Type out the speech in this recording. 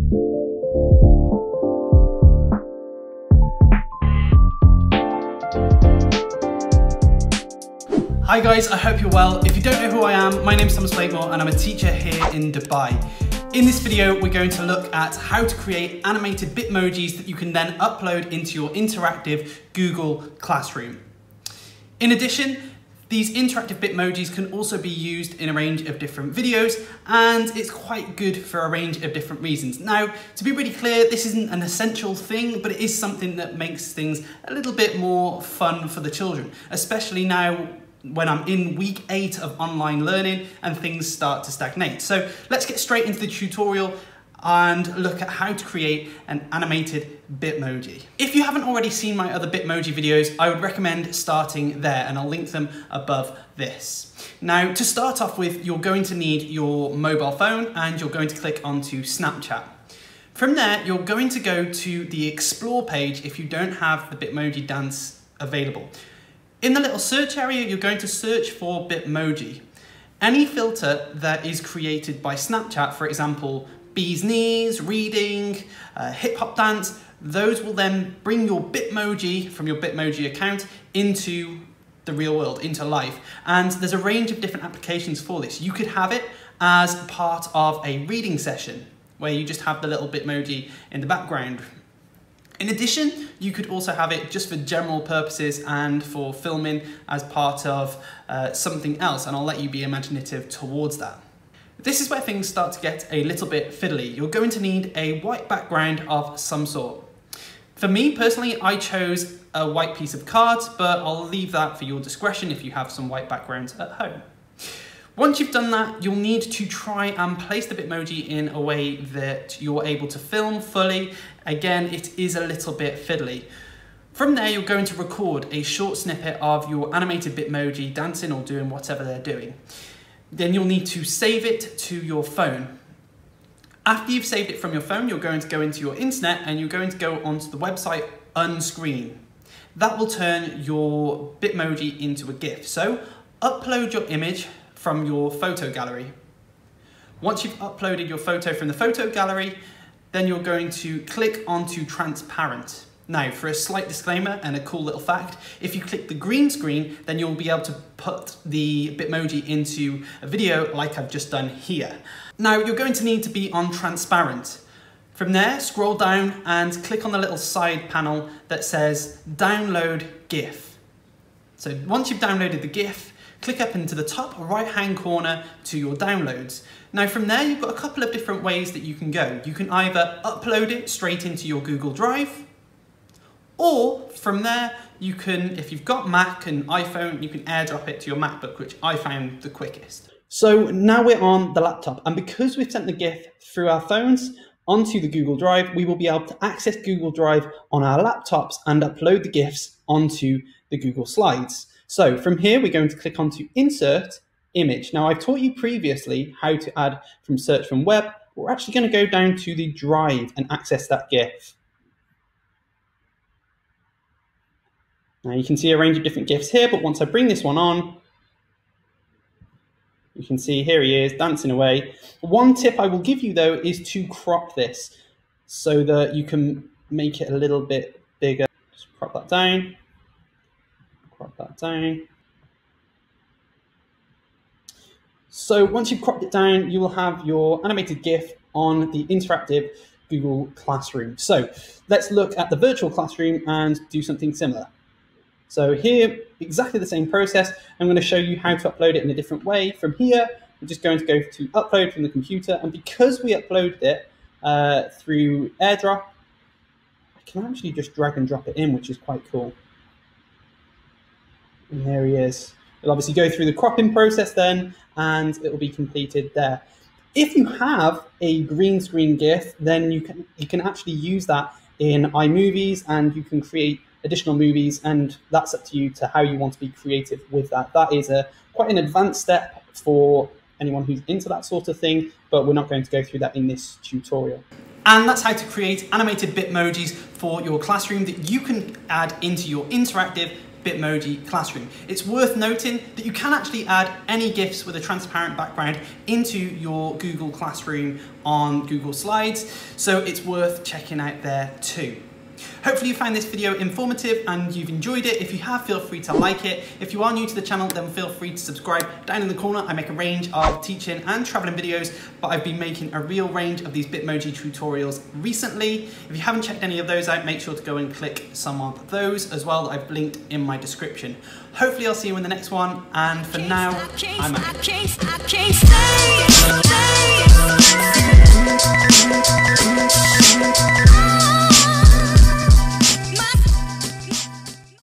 Hi guys, I hope you're well. If you don't know who I am, my name's Thomas Blakemore and I'm a teacher here in Dubai. In this video, we're going to look at how to create animated Bitmojis that you can then upload into your interactive Google Classroom. In addition, these interactive Bitmojis can also be used in a range of different videos, and it's quite good for a range of different reasons. Now, to be really clear, this isn't an essential thing, but it is something that makes things a little bit more fun for the children, especially now when I'm in week 8 of online learning and things start to stagnate. So let's get straight into the tutorial and look at how to create an animated Bitmoji. If you haven't already seen my other Bitmoji videos, I would recommend starting there, and I'll link them above this. Now, to start off with, you're going to need your mobile phone and you're going to click onto Snapchat. From there, you're going to go to the Explore page if you don't have the Bitmoji dance available. In the little search area, you're going to search for Bitmoji. Any filter that is created by Snapchat, for example, bee's knees, reading, hip hop dance, those will then bring your Bitmoji from your Bitmoji account into the real world, into life. And there's a range of different applications for this. You could have it as part of a reading session where you just have the little Bitmoji in the background. In addition, you could also have it just for general purposes and for filming as part of something else, and I'll let you be imaginative towards that. This is where things start to get a little bit fiddly. You're going to need a white background of some sort. For me personally, I chose a white piece of cards, but I'll leave that for your discretion if you have some white backgrounds at home. Once you've done that, you'll need to try and place the Bitmoji in a way that you're able to film fully. Again, it is a little bit fiddly. From there, you're going to record a short snippet of your animated Bitmoji dancing or doing whatever they're doing. Then you'll need to save it to your phone. After you've saved it from your phone, you're going to go into your internet and you're going to go onto the website Unscreen. That will turn your Bitmoji into a GIF. So upload your image from your photo gallery. Once you've uploaded your photo from the photo gallery, then you're going to click onto transparent. Now, for a slight disclaimer and a cool little fact, if you click the green screen, then you'll be able to put the Bitmoji into a video like I've just done here. Now, you're going to need to be on transparent. From there, scroll down and click on the little side panel that says download GIF. So once you've downloaded the GIF, click up into the top right-hand corner to your downloads. Now from there, you've got a couple of different ways that you can go. You can either upload it straight into your Google Drive, or from there, you can, if you've got Mac and iPhone, you can airdrop it to your MacBook, which I found the quickest. So now we're on the laptop, and because we've sent the GIF through our phones onto the Google Drive, we will be able to access Google Drive on our laptops and upload the GIFs onto the Google Slides. So from here, we're going to click onto Insert Image. Now, I've taught you previously how to add from Search from Web. We're actually going to go down to the Drive and access that GIF. Now, you can see a range of different GIFs here, but once I bring this one on, you can see here he is dancing away. One tip I will give you, though, is to crop this so that you can make it a little bit bigger. Just crop that down. Crop that down. So once you've cropped it down, you will have your animated GIF on the interactive Google Classroom. So let's look at the virtual classroom and do something similar. So here, exactly the same process. I'm going to show you how to upload it in a different way. From here, we're just going to go to upload from the computer. And because we uploaded it through AirDrop, I can actually just drag and drop it in, which is quite cool. And there he is. It'll obviously go through the cropping process then, and it will be completed there. If you have a green screen GIF, then you can actually use that in iMovies, and you can create additional movies, and that's up to you to how you want to be creative with that. That is quite an advanced step for anyone who's into that sort of thing, but we're not going to go through that in this tutorial. And that's how to create animated Bitmojis for your classroom that you can add into your interactive Bitmoji Classroom. It's worth noting that you can actually add any GIFs with a transparent background into your Google Classroom on Google Slides, so it's worth checking out there too. Hopefully you found this video informative and you've enjoyed it. If you have, feel free to like it. If you are new to the channel, then feel free to subscribe. Down in the corner, I make a range of teaching and traveling videos, but I've been making a real range of these Bitmoji tutorials recently. If you haven't checked any of those out, make sure to go and click some of those as well that I've linked in my description. Hopefully I'll see you in the next one, and for now, I'm out.